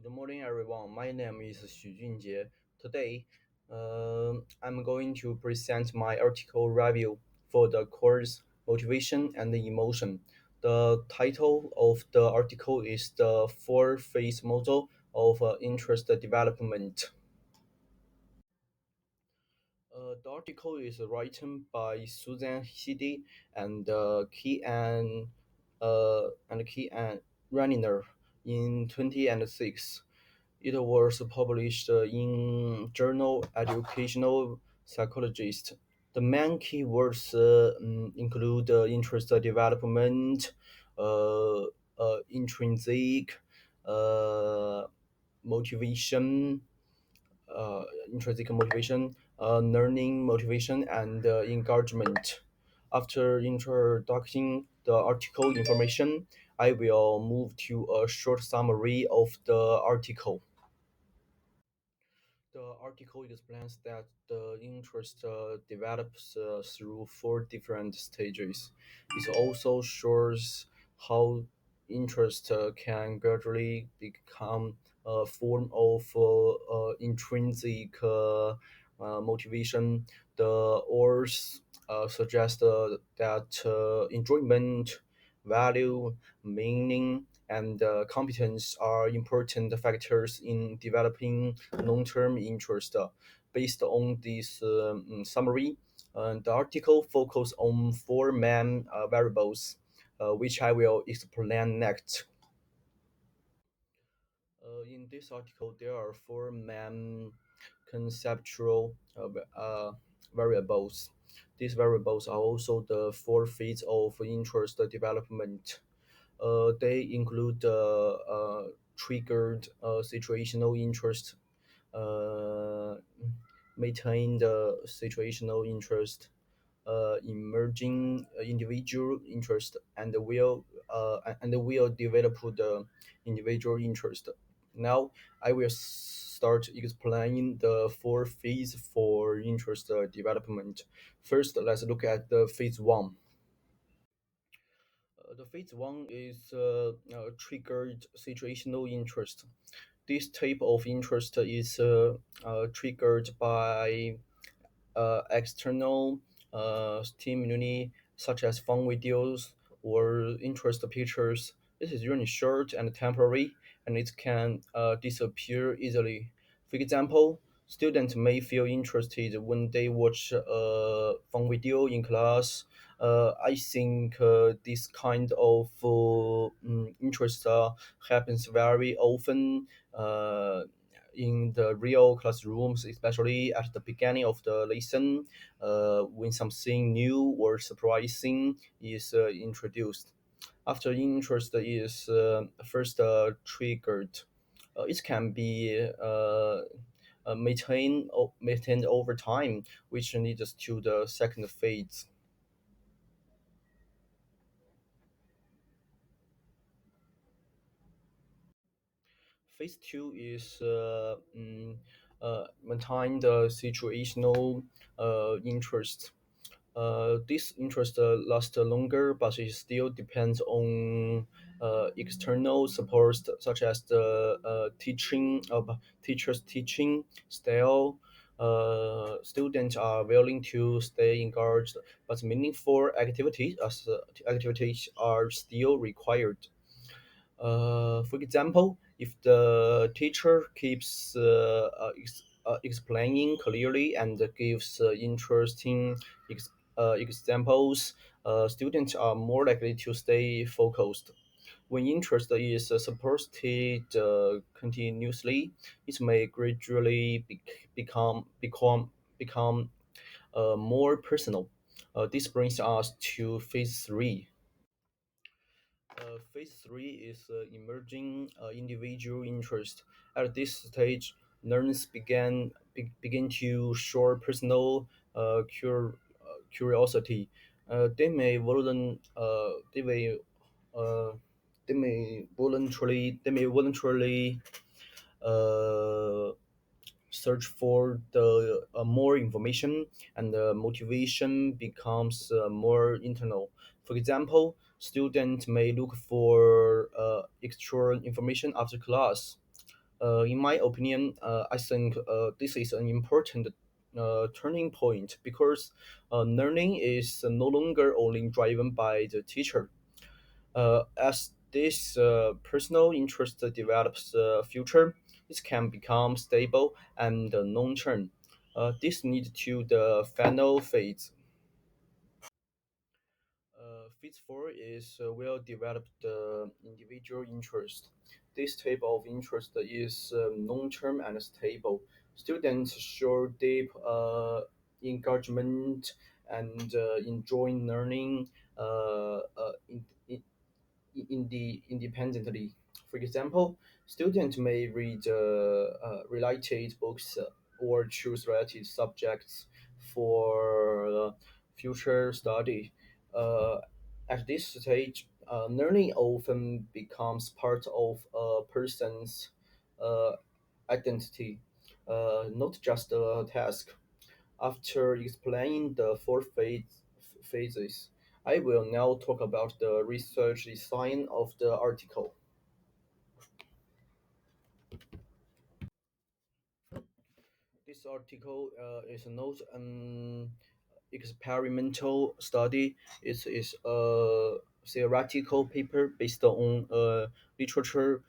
Good morning, everyone. My name is Xu Junjie. Today, I'm going to present my article review for the course Motivation and Emotion. The title of the article is The Four Phase Model of Interest Development. The article is written by Susan Hidi and Key and Reniner in 2006. It was published in Journal Educational Psychologist. The main keywords include interest development, uh, intrinsic uh, motivation, intrinsic motivation, learning motivation, and engagement. After introducing the article information, I will move to a short summary of the article. The article explains that the interest develops through four different stages. It also shows how interest can gradually become a form of intrinsic motivation. The authors suggest that enjoyment, value, meaning, and competence are important factors in developing long-term interest. Based on this summary, the article focuses on four main variables, which I will explain next. In this article, there are four main conceptual variables. These variables are also the four phases of interest development. They include triggered situational interest, uh, maintained situational interest, emerging individual interest, and will develop the individual interest. Now I will start explaining the four phases for interest development. First, let's look at the phase one. The phase one is triggered situational interest. This type of interest is triggered by external stimuli such as fun videos or interest pictures. This is really short and temporary, and it can disappear easily. For example, students may feel interested when they watch a fun video in class. I think this kind of interest happens very often in the real classrooms, especially at the beginning of the lesson, when something new or surprising is introduced. After interest is first triggered, it can be maintained over time, which leads to the second phase. Phase two is maintain the situational interest. This interest lasts longer, but it still depends on external supports such as the teacher's teaching style. Students are willing to stay engaged, but meaningful activities are still required. For example, if the teacher keeps explaining clearly and gives interesting examples, students are more likely to stay focused. When interest is supported continuously, it may gradually become more personal. This brings us to phase three. Phase three is emerging individual interest. At this stage, learners begin to show personal curiosity. Uh, they may voluntarily uh, search for the more information, and the motivation becomes more internal. For example, students may look for extra information after class. In my opinion, I think this is an important turning point because learning is no longer only driven by the teacher. As this personal interest develops future, it can become stable and long-term. This leads to the final phase. Phase 4 is well developed individual interest. This type of interest is long-term and stable. Students show deep engagement and enjoy learning independently. For example, students may read related books or choose related subjects for future study. Uh, at this stage, learning often becomes part of a person's uh, identity, not just a task. After explaining the phases, I will now talk about the research design of the article. This article is not an experimental study. It is a theoretical paper based on a literature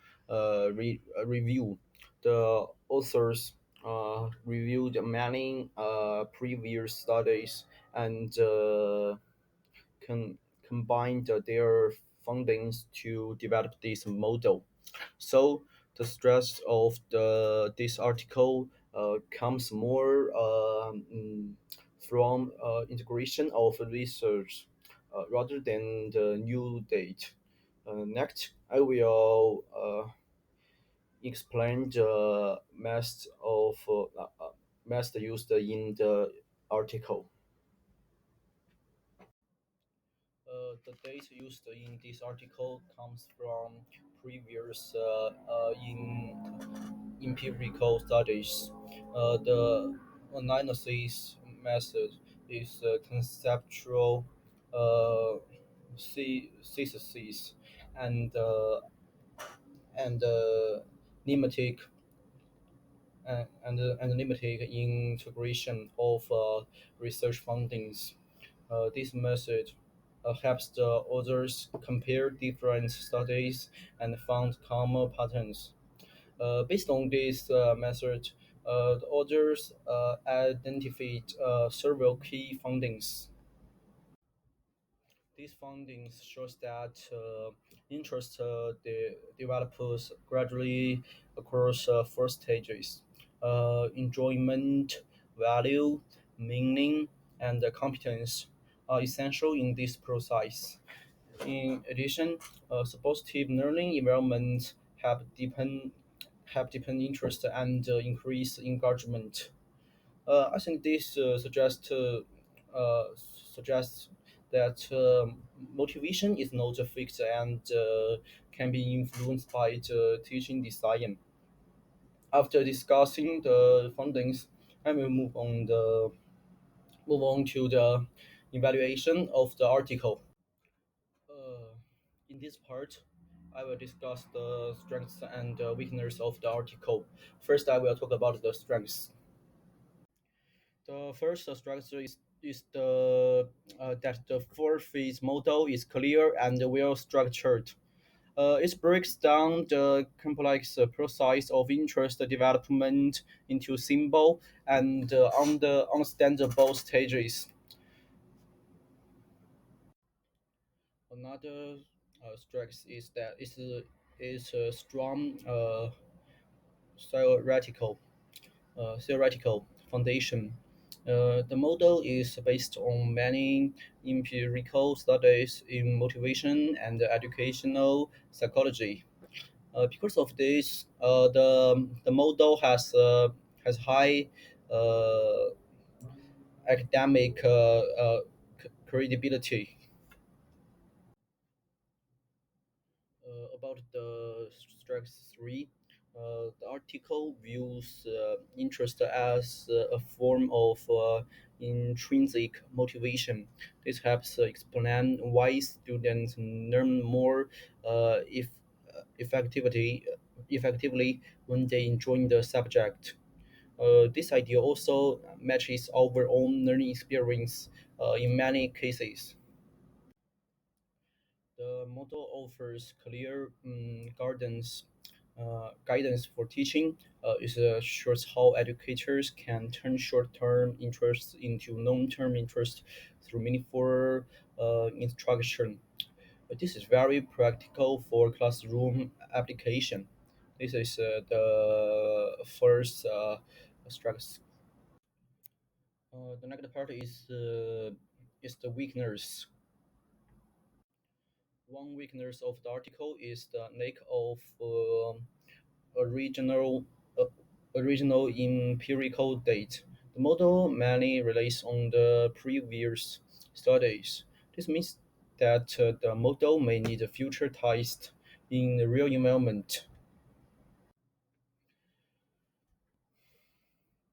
review. The authors reviewed many previous studies and combined their findings to develop this model. So the stress of this article comes more from integration of research rather than the new date. Next, I will explain the math used in the article. The data used in this article comes from previous in empirical studies. The analysis method is conceptual uh, synthesis and limited and limited integration of research findings. This method helps the authors compare different studies and found common patterns. Based on this method, the authors identified several key findings. These findings shows that interest develops gradually across four stages: enjoyment, value, meaning, and competence are essential in this process. In addition, supportive learning environments have deepen interest and increase engagement. I think this suggests that motivation is not fixed and can be influenced by the teaching design. After discussing the findings, I will move on to the evaluation of the article. Uh, in this part, I will discuss the strengths and weaknesses of the article. First, I will talk about the strengths. The first structure is the that the four phase model is clear and well structured. It breaks down the complex process of interest development into simple and understandable stages. Another strength is that it's a strong theoretical theoretical foundation. The model is based on many empirical studies in motivation and educational psychology. Because of this, the model has high uh, academic credibility. About the strength 3, the article views interest as a form of intrinsic motivation. This helps explain why students learn more if effectively effectively when they enjoy the subject. This idea also matches our own learning experience in many cases. The model offers clear guidance for teaching. It shows how educators can turn short-term interest into long-term interest through meaningful instruction. This is very practical for classroom application. This is the first strength. The next part is the weakness. One weakness of the article is the lack of original uh, original empirical data. The model mainly relies on the previous studies. This means that the model may need a future test in the real environment.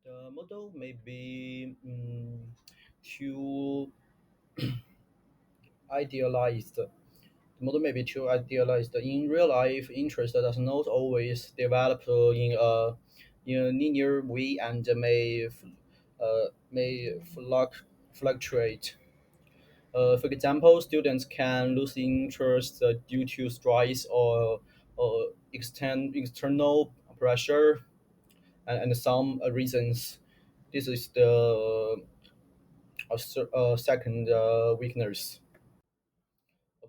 The model may be too idealized. The model may be too idealized. In real life, interest does not always develop in a linear way and may fluctuate. For example, students can lose interest due to stress or external pressure and some reasons. This is the second weakness.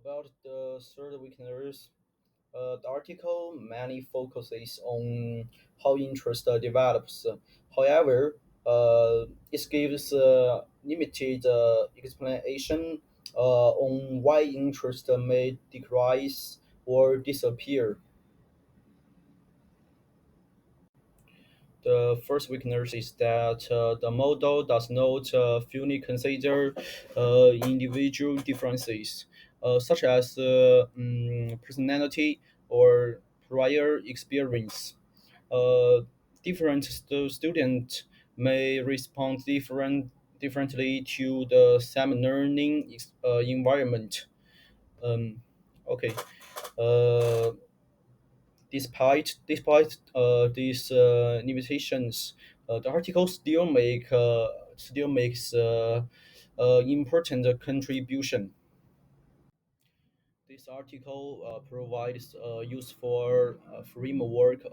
About the third weakness, the article mainly focuses on how interest develops. However, it gives limited explanation on why interest may decrease or disappear. The first weakness is that the model does not fully consider individual differences, such as personality or prior experience. Uh, different students may respond differently to the same learning environment. Um, okay. Uh, despite these limitations, the article still makes important contribution. This article provides a useful framework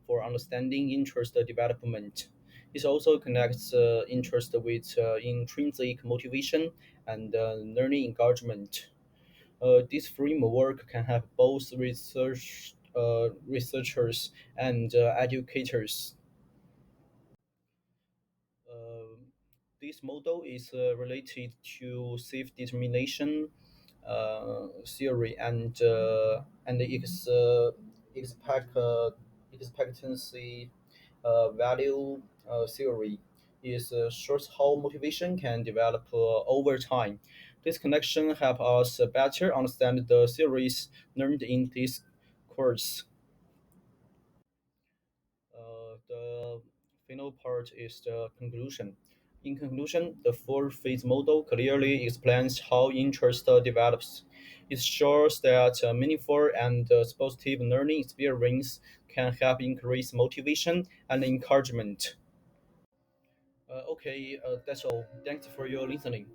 for understanding interest development. It also connects interest with intrinsic motivation and learning engagement. This framework can help both researchers and educators. Um this model is related to self-determination theory and the expectancy value theory is shows how motivation can develop over time. This connection help us better understand the theories learned in this course. The final part is the conclusion. In conclusion, the four-phase model clearly explains how interest develops. It shows that meaningful and positive learning experience can help increase motivation and encouragement. Okay, that's all. Thanks for your listening.